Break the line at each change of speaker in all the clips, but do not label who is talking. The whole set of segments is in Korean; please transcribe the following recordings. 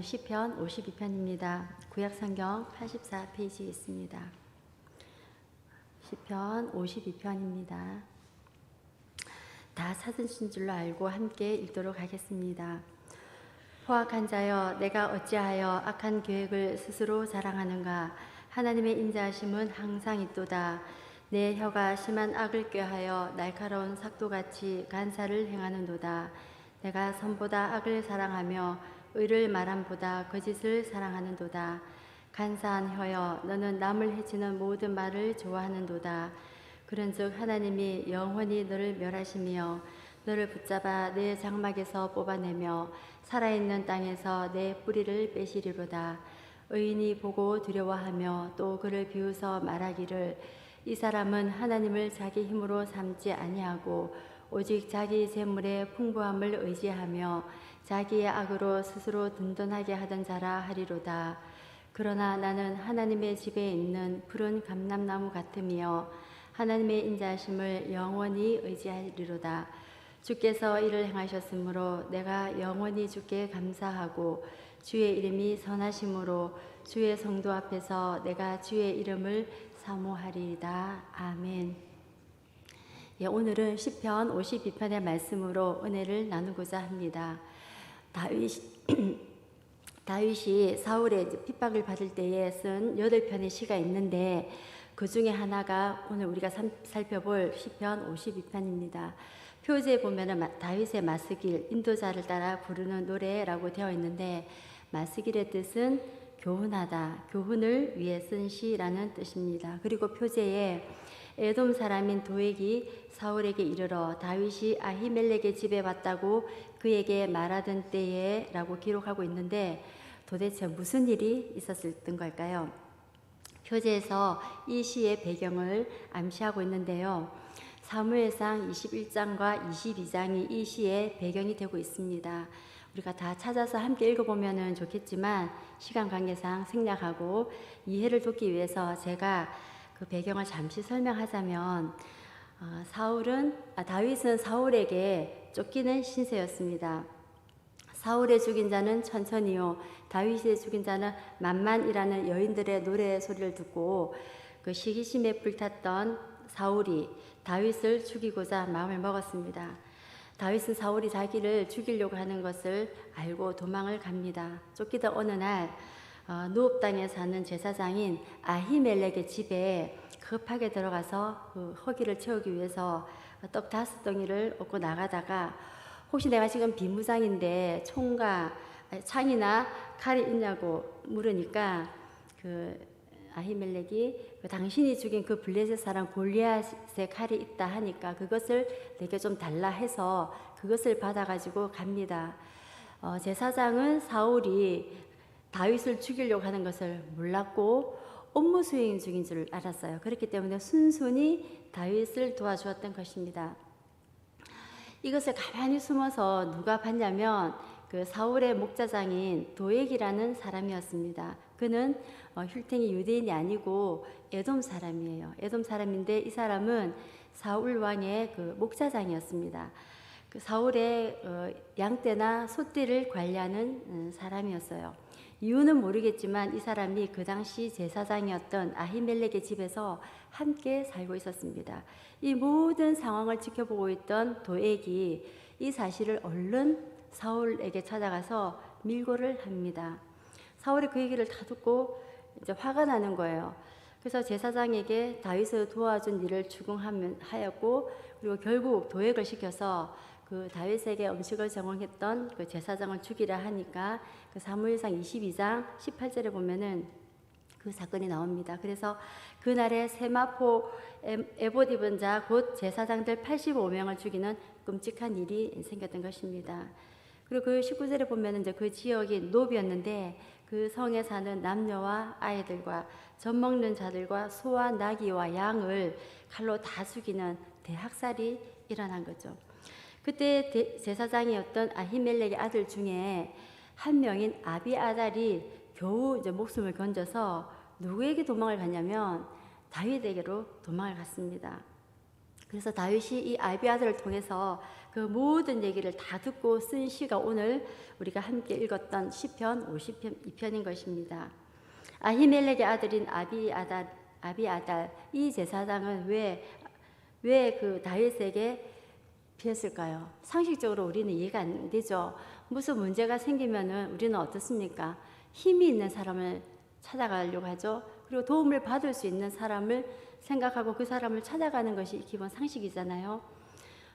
시편 52편입니다. 구약성경 84페이지에 있습니다. 시편 52편입니다. 다 찾으신 줄로 알고 함께 읽도록 하겠습니다. 포악한 자여, 내가 어찌하여 악한 계획을 스스로 자랑하는가? 하나님의 인자하심은 항상 있도다. 내 혀가 심한 악을 꾀하여 날카로운 삭도같이 간사를 행하는도다. 내가 선보다 악을 사랑하며 의를 말함보다 거짓을 사랑하는도다. 간사한 혀여, 너는 남을 해치는 모든 말을 좋아하는도다. 그런즉 하나님이 영원히 너를 멸하시며 너를 붙잡아 내 장막에서 뽑아내며 살아있는 땅에서 내 뿌리를 빼시리로다. 의인이 보고 두려워하며 또 그를 비웃어 말하기를 이 사람은 하나님을 자기 힘으로 삼지 아니하고 오직 자기 재물의 풍부함을 의지하며 자기의 악으로 스스로 든든하게 하던 자라 하리로다. 그러나 나는 하나님의 집에 있는 푸른 감람나무 같으며 하나님의 인자하심을 영원히 의지하리로다. 주께서 이를 행하셨으므로 내가 영원히 주께 감사하고 주의 이름이 선하심으로 주의 성도 앞에서 내가 주의 이름을 사모하리이다. 아멘. 오늘은 시편 52편의 말씀으로 은혜를 나누고자 합니다. 다윗이 사울의 핍박을 받을 때에 쓴 8편의 시가 있는데 그 중에 하나가 오늘 우리가 살펴볼 시편 52편입니다. 표지에 보면은 다윗의 마스길, 인도자를 따라 부르는 노래라고 되어 있는데 마스길의 뜻은 교훈하다, 교훈을 위해 쓴 시라는 뜻입니다. 그리고 표제에 에돔 사람인 도액이 사울에게 이르러 다윗이 아히멜렉의 집에 왔다고 그에게 말하던 때에 라고 기록하고 있는데 도대체 무슨 일이 있었던 걸까요? 표제에서 이 시의 배경을 암시하고 있는데요. 사무엘상 21장과 22장이 이 시의 배경이 되고 있습니다. 우리가 다 찾아서 함께 읽어보면 좋겠지만 시간 관계상 생략하고 이해를 돕기 위해서 제가 그 배경을 잠시 설명하자면 다윗은 사울에게 쫓기는 신세였습니다. 사울의 죽인 자는 천천히요, 다윗의 죽인 자는 만만이라는 여인들의 노래 소리를 듣고 그 시기심에 불탔던 사울이 다윗을 죽이고자 마음을 먹었습니다. 다윗은 사울이 자기를 죽이려고 하는 것을 알고 도망을 갑니다. 쫓기던 어느 날 누업 땅에 사는 제사장인 아히멜렉의 집에 급하게 들어가서 그 허기를 채우기 위해서 떡 5덩이를 얻고 나가다가 혹시 내가 지금 비무장인데 총과 창이나 칼이 있냐고 물으니까 그 아히멜렉이 당신이 죽인 그 블레셋 사람 골리앗의 칼이 있다 하니까 그것을 내게 좀 달라 해서 그것을 받아가지고 갑니다. 제사장은 사울이 다윗을 죽이려고 하는 것을 몰랐고 업무 수행 중인 줄 알았어요. 그렇기 때문에 순순히 다윗을 도와주었던 것입니다. 이것을 가만히 숨어서 누가 봤냐면 그 사울의 목자장인 도액이라는 사람이었습니다. 그는 힐탱이 유대인이 아니고 에돔 사람이에요. 에돔 사람인데 이 사람은 사울 왕의 그 목자장이었습니다. 그 사울의 양떼나 소떼를 관리하는 사람이었어요. 이유는 모르겠지만 이 사람이 그 당시 제사장이었던 아히멜렉의 집에서 함께 살고 있었습니다. 이 모든 상황을 지켜보고 있던 도액이 이 사실을 얼른 사울에게 찾아가서 밀고를 합니다. 사울이 그 얘기를 다 듣고 이제 화가 나는 거예요. 그래서 제사장에게 다윗을 도와준 일을 추궁하였고 그리고 결국 도액을 시켜서 그 다윗에게 음식을 제공했던 그 제사장을 죽이라 하니까 그 사무엘상 22장 18절에 보면은 그 사건이 나옵니다. 그래서 그날에 세마포 에봇 입은 자 곧 제사장들 85명을 죽이는 끔찍한 일이 생겼던 것입니다. 그리고 그 19절에 보면은 이제 그 지역이 노비였는데 그 성에 사는 남녀와 아이들과 젖 먹는 자들과 소와 나귀와 양을 칼로 다 죽이는 대학살이 일어난 거죠. 그때 제사장이었던 아히멜렉의 아들 중에 한 명인 아비아달이 겨우 이제 목숨을 건져서 누구에게 도망을 갔냐면 다윗에게로 도망을 갔습니다. 그래서 다윗이 이 아비아들을 통해서 그 모든 얘기를 다 듣고 쓴 시가 오늘 우리가 함께 읽었던 시편 52편인 것입니다. 아히멜렉의 아들인 아비아달 이 제사장은 왜 그 다윗에게 피했을까요? 상식적으로 우리는 이해가 안 되죠. 무슨 문제가 생기면은 우리는 어떻습니까? 힘이 있는 사람을 찾아가려고 하죠. 그리고 도움을 받을 수 있는 사람을 생각하고 그 사람을 찾아가는 것이 기본 상식이잖아요.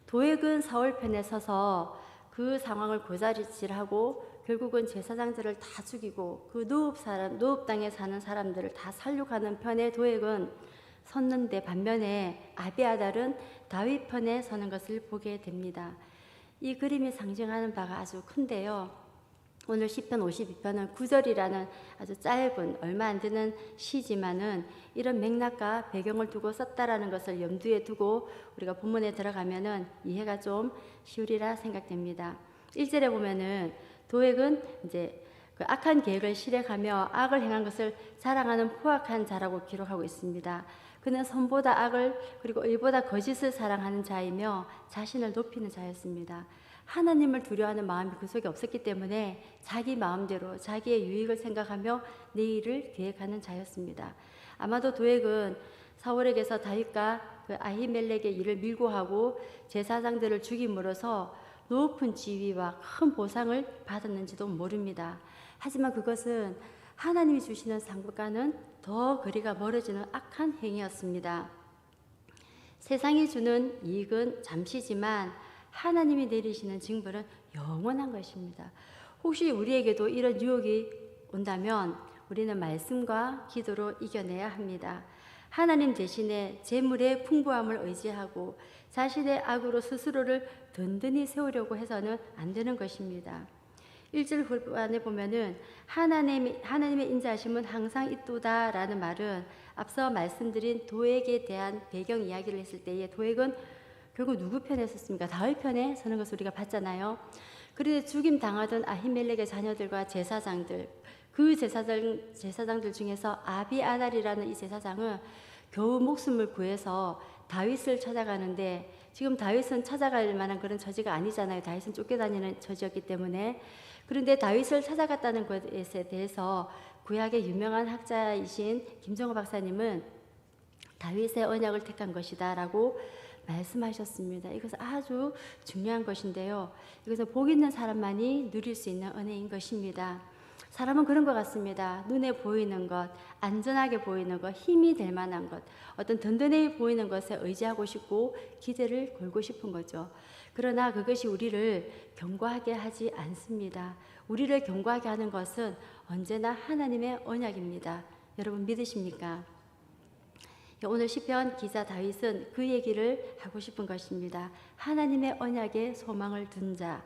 도액은 사울 편에 서서 그 상황을 고자질하고 결국은 제사장들을 다 죽이고 그 노읍 땅에 사는 사람들을 다 살육하는 편의 도액은 섰는데, 반면에 아비아달은 다윗 편에 서는 것을 보게 됩니다. 이 그림이 상징하는 바가 아주 큰데요. 오늘 시편 52편은 9절이라는 아주 짧은 얼마 안 되는 시지만은 이런 맥락과 배경을 두고 썼다라는 것을 염두에 두고 우리가 본문에 들어가면은 이해가 좀 쉬우리라 생각됩니다. 1절에 보면은 도액은 이제 그 악한 계획을 실행하며 악을 행한 것을 자랑하는 포악한 자라고 기록하고 있습니다. 그는 선보다 악을 그리고 의보다 거짓을 사랑하는 자이며 자신을 높이는 자였습니다. 하나님을 두려워하는 마음이 그 속에 없었기 때문에 자기 마음대로 자기의 유익을 생각하며 내일을 계획하는 자였습니다. 아마도 도액은 사울에게서 다윗과 그 아히멜렉의 일을 밀고 하고 제사장들을 죽임으로써 높은 지위와 큰 보상을 받았는지도 모릅니다. 하지만 그것은 하나님이 주시는 상급과는 더 거리가 멀어지는 악한 행위였습니다. 세상이 주는 이익은 잠시지만 하나님이 내리시는 징벌은 영원한 것입니다. 혹시 우리에게도 이런 유혹이 온다면 우리는 말씀과 기도로 이겨내야 합니다. 하나님 대신에 재물의 풍부함을 의지하고 자신의 악으로 스스로를 든든히 세우려고 해서는 안 되는 것입니다. 1절 후반에 보면은 하나님의 인자하심은 항상 있도다라는 말은 앞서 말씀드린 도액에 대한 배경 이야기를 했을 때에 도액은 결국 누구 편에 섰습니까? 다윗 편에 서는 것을 우리가 봤잖아요. 그런데 죽임 당하던 아히멜렉의 자녀들과 제사장들, 그 제사장들 중에서 아비아달이라는 이 제사장은 겨우 목숨을 구해서 다윗을 찾아가는데, 지금 다윗은 찾아갈 만한 그런 처지가 아니잖아요. 다윗은 쫓겨다니는 처지였기 때문에. 그런데 다윗을 찾아갔다는 것에 대해서 구약의 유명한 학자이신 김정호 박사님은 다윗의 언약을 택한 것이다 라고 말씀하셨습니다. 이것은 아주 중요한 것인데요. 이것은 복 있는 사람만이 누릴 수 있는 은혜인 것입니다. 사람은 그런 것 같습니다. 눈에 보이는 것, 안전하게 보이는 것, 힘이 될 만한 것, 어떤 든든해 보이는 것에 의지하고 싶고 기대를 걸고 싶은 거죠. 그러나 그것이 우리를 견고하게 하지 않습니다. 우리를 견고하게 하는 것은 언제나 하나님의 언약입니다. 여러분 믿으십니까? 오늘 시편 기자 다윗은 그 얘기를 하고 싶은 것입니다. 하나님의 언약에 소망을 둔 자.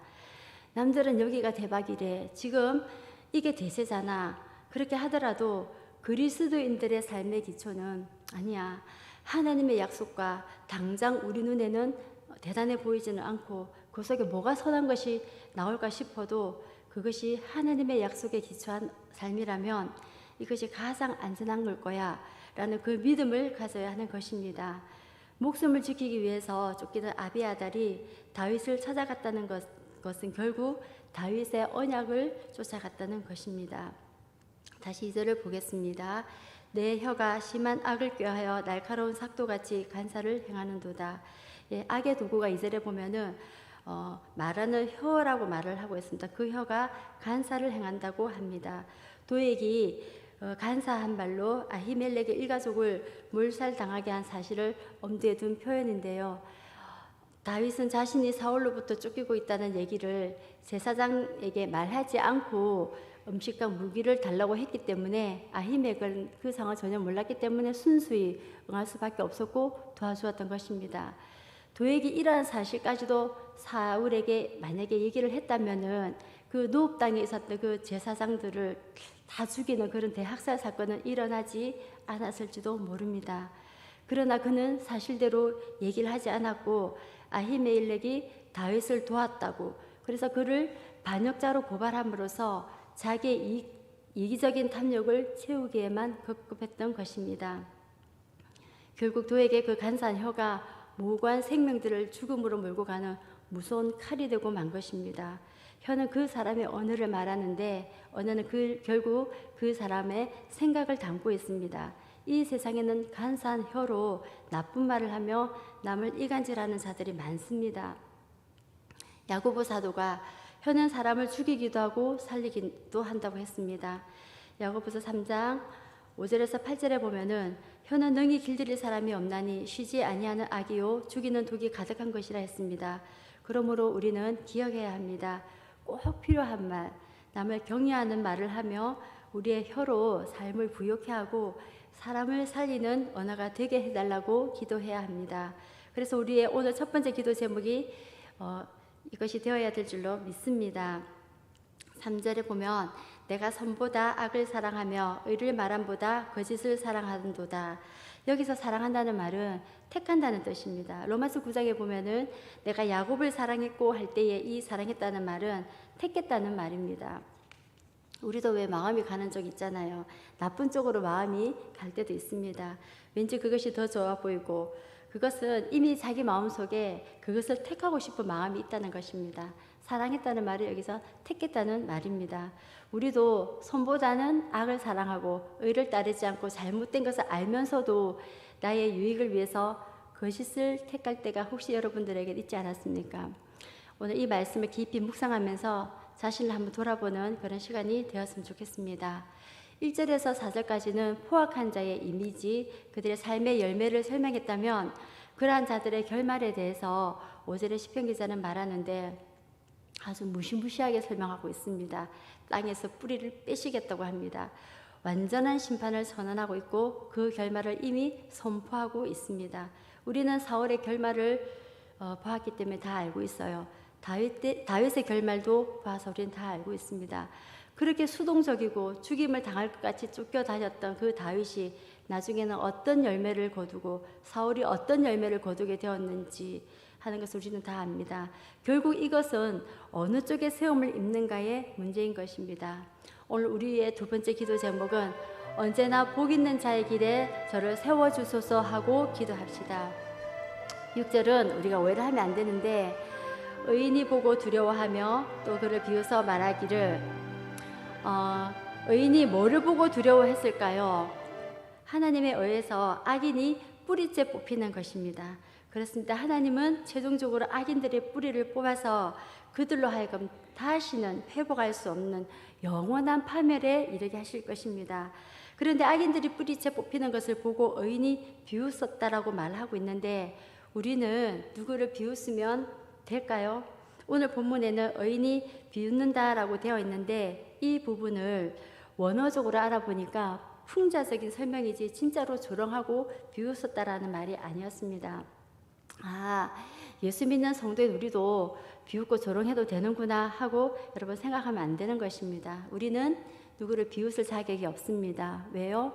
남들은 여기가 대박이래. 지금 이게 대세잖아. 그렇게 하더라도 그리스도인들의 삶의 기초는 아니야. 하나님의 약속과 당장 우리 눈에는 대단해 보이지는 않고 그 속에 뭐가 선한 것이 나올까 싶어도 그것이 하나님의 약속에 기초한 삶이라면 이것이 가장 안전한 걸 거야 라는 그 믿음을 가져야 하는 것입니다. 목숨을 지키기 위해서 쫓기던 아비아달이 다윗을 찾아갔다는 것은 결국 다윗의 언약을 쫓아갔다는 것입니다. 다시 2절을 보겠습니다. 내 혀가 심한 악을 꾀하여 날카로운 삭도같이 간사를 행하는도다. 예, 악의 도구가 2절에 보면은 말하는 혀라고 말을 하고 있습니다. 그 혀가 간사를 행한다고 합니다. 도액이 간사한 말로 아히멜렉의 일가족을 몰살당하게 한 사실을 엄두에 둔 표현인데요. 다윗은 자신이 사울로부터 쫓기고 있다는 얘기를 제사장에게 말하지 않고 음식과 무기를 달라고 했기 때문에 아히멜렉은 그 상황을 전혀 몰랐기 때문에 순수히 응할 수밖에 없었고 도와주었던 것입니다. 도액이 이러한 사실까지도 사울에게 만약에 얘기를 했다면은 그 노읍 땅에 있었던 그 제사장들을 다 죽이는 그런 대학살 사건은 일어나지 않았을지도 모릅니다. 그러나 그는 사실대로 얘기를 하지 않았고 아히멜렉이 다윗을 도왔다고, 그래서 그를 반역자로 고발함으로써 자기의 이기적인 탐욕을 채우기에만 급급했던 것입니다. 결국 도에게 그 간사한 혀가 무고한 생명들을 죽음으로 몰고 가는 무서운 칼이 되고 만 것입니다. 혀는 그 사람의 언어를 말하는데 언어는 결국 그 사람의 생각을 담고 있습니다. 이 세상에는 간사한 혀로 나쁜 말을 하며 남을 이간질하는 자들이 많습니다. 야고보 사도가 혀는 사람을 죽이기도 하고 살리기도 한다고 했습니다. 야고보서 3장 5절에서 8절에 보면은 혀는 능히 길들일 사람이 없나니 쉬지 아니하는 악이요 죽이는 독이 가득한 것이라 했습니다. 그러므로 우리는 기억해야 합니다. 꼭 필요한 말, 남을 격려하는 말을 하며 우리의 혀로 삶을 부욕해 하고 사람을 살리는 언어가 되게 해달라고 기도해야 합니다. 그래서 우리의 오늘 첫 번째 기도 제목이 이것이 되어야 될 줄로 믿습니다. 3절에 보면 내가 선보다 악을 사랑하며 의를 말함보다 거짓을 사랑하는도다. 여기서 사랑한다는 말은 택한다는 뜻입니다. 로마서 9장에 보면은 내가 야곱을 사랑했고 할 때에 이 사랑했다는 말은 택했다는 말입니다. 우리도 왜 마음이 가는 적 있잖아요. 나쁜 쪽으로 마음이 갈 때도 있습니다. 왠지 그것이 더 좋아 보이고 그것은 이미 자기 마음속에 그것을 택하고 싶은 마음이 있다는 것입니다. 사랑했다는 말이 여기서 택했다는 말입니다. 우리도 선보다는 악을 사랑하고 의를 따르지 않고 잘못된 것을 알면서도 나의 유익을 위해서 거짓을 택할 때가 혹시 여러분들에게 있지 않았습니까? 오늘 이 말씀을 깊이 묵상하면서 자신을 한번 돌아보는 그런 시간이 되었으면 좋겠습니다. 1절에서 4절까지는 포악한 자의 이미지, 그들의 삶의 열매를 설명했다면 그러한 자들의 결말에 대해서 5절의 시편 기자는 말하는데 아주 무시무시하게 설명하고 있습니다. 땅에서 뿌리를 빼시겠다고 합니다. 완전한 심판을 선언하고 있고 그 결말을 이미 선포하고 있습니다. 우리는 사울의 결말을 보았기 때문에 다 알고 있어요. 다윗의 결말도 봐서 우리는 다 알고 있습니다. 그렇게 수동적이고 죽임을 당할 것 같이 쫓겨다녔던 그 다윗이 나중에는 어떤 열매를 거두고 사울이 어떤 열매를 거두게 되었는지 하는 것을 우리는 다 압니다. 결국 이것은 어느 쪽에 세움을 입는가의 문제인 것입니다. 오늘 우리의 두 번째 기도 제목은 언제나 복 있는 자의 길에 저를 세워주소서 하고 기도합시다. 6절은 우리가 오해를 하면 안 되는데 의인이 보고 두려워하며 또 그를 비웃어 말하기를 의인이 뭐를 보고 두려워했을까요? 하나님에 의해서 악인이 뿌리째 뽑히는 것입니다. 그렇습니다. 하나님은 최종적으로 악인들의 뿌리를 뽑아서 그들로 하여금 다시는 회복할 수 없는 영원한 파멸에 이르게 하실 것입니다. 그런데 악인들이 뿌리째 뽑히는 것을 보고 의인이 비웃었다라고 말하고 있는데 우리는 누구를 비웃으면 될까요? 오늘 본문에는 의인이 비웃는다라고 되어 있는데 이 부분을 원어적으로 알아보니까 풍자적인 설명이지 진짜로 조롱하고 비웃었다라는 말이 아니었습니다. 예수 믿는 성도인 우리도 비웃고 조롱해도 되는구나 하고 여러분 생각하면 안 되는 것입니다. 우리는 누구를 비웃을 자격이 없습니다. 왜요?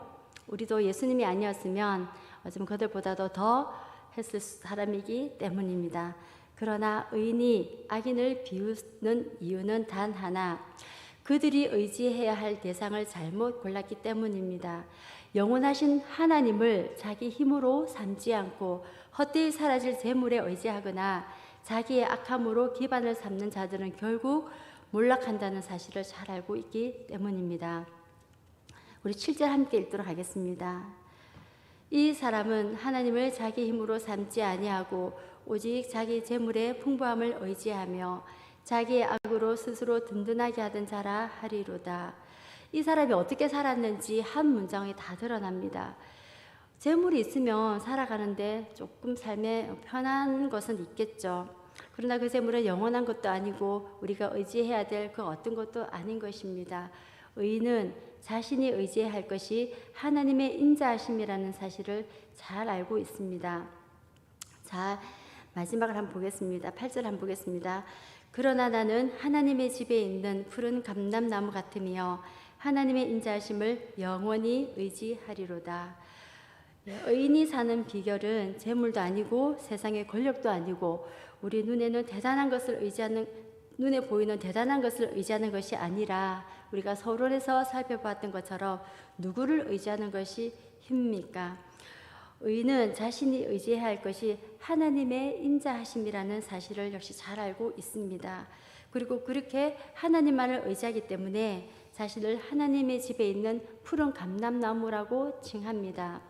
우리도 예수님이 아니었으면 어쩌면 그들보다도 더 했을 사람이기 때문입니다. 그러나 의인이 악인을 비웃는 이유는 단 하나, 그들이 의지해야 할 대상을 잘못 골랐기 때문입니다. 영원하신 하나님을 자기 힘으로 삼지 않고 헛되이 사라질 재물에 의지하거나 자기의 악함으로 기반을 삼는 자들은 결국 몰락한다는 사실을 잘 알고 있기 때문입니다. 우리 7절 함께 읽도록 하겠습니다. 이 사람은 하나님을 자기 힘으로 삼지 아니하고 오직 자기 재물의 풍부함을 의지하며 자기의 악으로 스스로 든든하게 하던 자라 하리로다. 이 사람이 어떻게 살았는지 한 문장에 다 드러납니다. 재물이 있으면 살아가는데 조금 삶에 편한 것은 있겠죠. 그러나 그 재물은 영원한 것도 아니고 우리가 의지해야 될 그 어떤 것도 아닌 것입니다. 의인은 자신이 의지해야 할 것이 하나님의 인자하심이라는 사실을 잘 알고 있습니다. 자, 마지막을 한번 보겠습니다. 8절 한번 보겠습니다. 그러나 나는 하나님의 집에 있는 푸른 감람나무 같으며 하나님의 인자하심을 영원히 의지하리로다. 의인이 사는 비결은 재물도 아니고 세상의 권력도 아니고 우리 눈에는 대단한 것을 의지하는, 눈에 보이는 대단한 것을 의지하는 것이 아니라 우리가 서론에서 살펴봤던 것처럼 누구를 의지하는 것이 힘입니까? 의인은 자신이 의지해야 할 것이 하나님의 인자하심이라는 사실을 역시 잘 알고 있습니다. 그리고 그렇게 하나님만을 의지하기 때문에 자신을 하나님의 집에 있는 푸른 감람나무라고 칭합니다.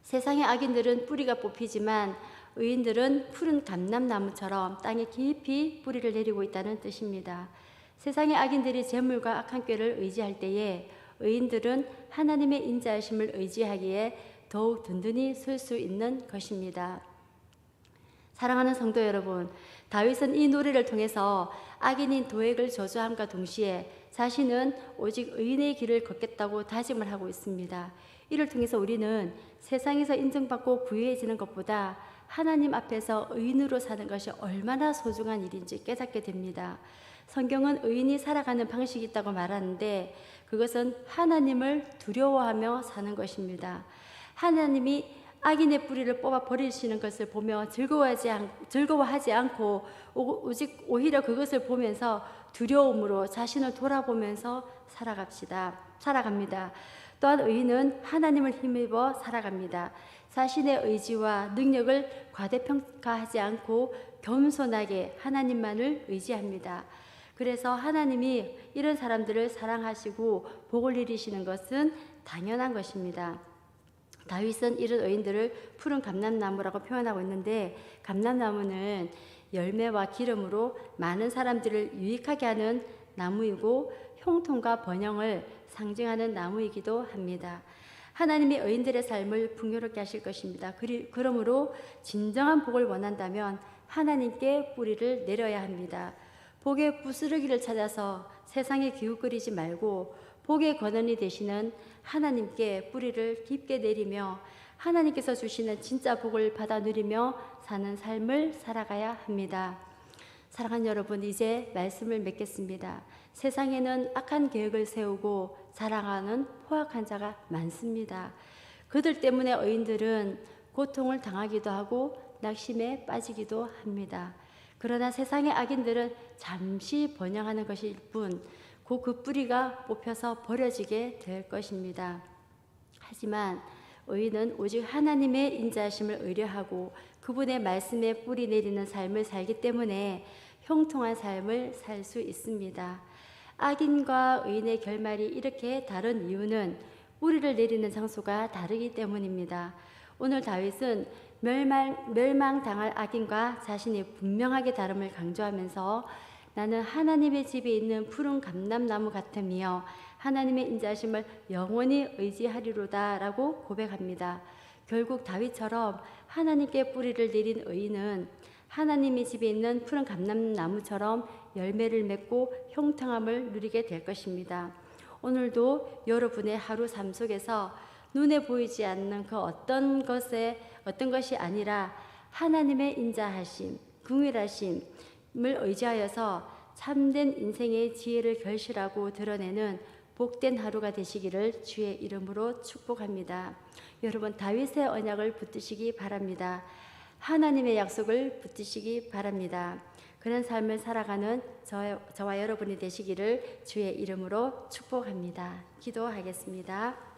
세상의 악인들은 뿌리가 뽑히지만 의인들은 푸른 감람나무처럼 땅에 깊이 뿌리를 내리고 있다는 뜻입니다. 세상의 악인들이 재물과 악한 꾀를 의지할 때에 의인들은 하나님의 인자하심을 의지하기에 더욱 든든히 설 수 있는 것입니다. 사랑하는 성도 여러분, 다윗은 이 노래를 통해서 악인인 도액을 저주함과 동시에 자신은 오직 의인의 길을 걷겠다고 다짐을 하고 있습니다. 이를 통해서 우리는 세상에서 인정받고 부유해지는 것보다 하나님 앞에서 의인으로 사는 것이 얼마나 소중한 일인지 깨닫게 됩니다. 성경은 의인이 살아가는 방식이 있다고 말하는데 그것은 하나님을 두려워하며 사는 것입니다. 하나님이 악인의 뿌리를 뽑아 버리시는 것을 보며 즐거워하지 않고 오직 오히려 그것을 보면서 두려움으로 자신을 돌아보면서 살아갑니다. 또한 의인은 하나님을 힘입어 살아갑니다. 자신의 의지와 능력을 과대평가하지 않고 겸손하게 하나님만을 의지합니다. 그래서 하나님이 이런 사람들을 사랑하시고 복을 내리시는 것은 당연한 것입니다. 다윗은 이런 의인들을 푸른 감람나무라고 표현하고 있는데 감람나무는 열매와 기름으로 많은 사람들을 유익하게 하는 나무이고 형통과 번영을 상징하는 나무이기도 합니다. 하나님이 의인들의 삶을 풍요롭게 하실 것입니다. 그러므로 진정한 복을 원한다면 하나님께 뿌리를 내려야 합니다. 복의 부스러기를 찾아서 세상에 기웃거리지 말고 복의 권원이 되시는 하나님께 뿌리를 깊게 내리며 하나님께서 주시는 진짜 복을 받아 누리며 사는 삶을 살아가야 합니다. 사랑하는 여러분, 이제 말씀을 맺겠습니다. 세상에는 악한 계획을 세우고 자랑하는 포악한 자가 많습니다. 그들 때문에 의인들은 고통을 당하기도 하고 낙심에 빠지기도 합니다. 그러나 세상의 악인들은 잠시 번영하는 것일 뿐 그 뿌리가 뽑혀서 버려지게 될 것입니다. 하지만 의인은 오직 하나님의 인자하심을 의뢰하고 그분의 말씀에 뿌리 내리는 삶을 살기 때문에 형통한 삶을 살 수 있습니다. 악인과 의인의 결말이 이렇게 다른 이유는 뿌리를 내리는 장소가 다르기 때문입니다. 오늘 다윗은 멸망당할 악인과 자신이 분명하게 다름을 강조하면서 나는 하나님의 집에 있는 푸른 감람나무 같으며 하나님의 인자하심을 영원히 의지하리로다 라고 고백합니다. 결국 다윗처럼 하나님께 뿌리를 내린 의인은 하나님의 집에 있는 푸른 감람나무처럼 열매를 맺고 형통함을 누리게 될 것입니다. 오늘도 여러분의 하루 삶 속에서 눈에 보이지 않는 그 어떤 것이 아니라 하나님의 인자하심, 긍휼하심을 의지하여서 참된 인생의 지혜를 결실하고 드러내는 복된 하루가 되시기를 주의 이름으로 축복합니다. 여러분, 다윗의 언약을 붙드시기 바랍니다. 하나님의 약속을 붙드시기 바랍니다. 그런 삶을 살아가는 저와 여러분이 되시기를 주의 이름으로 축복합니다. 기도하겠습니다.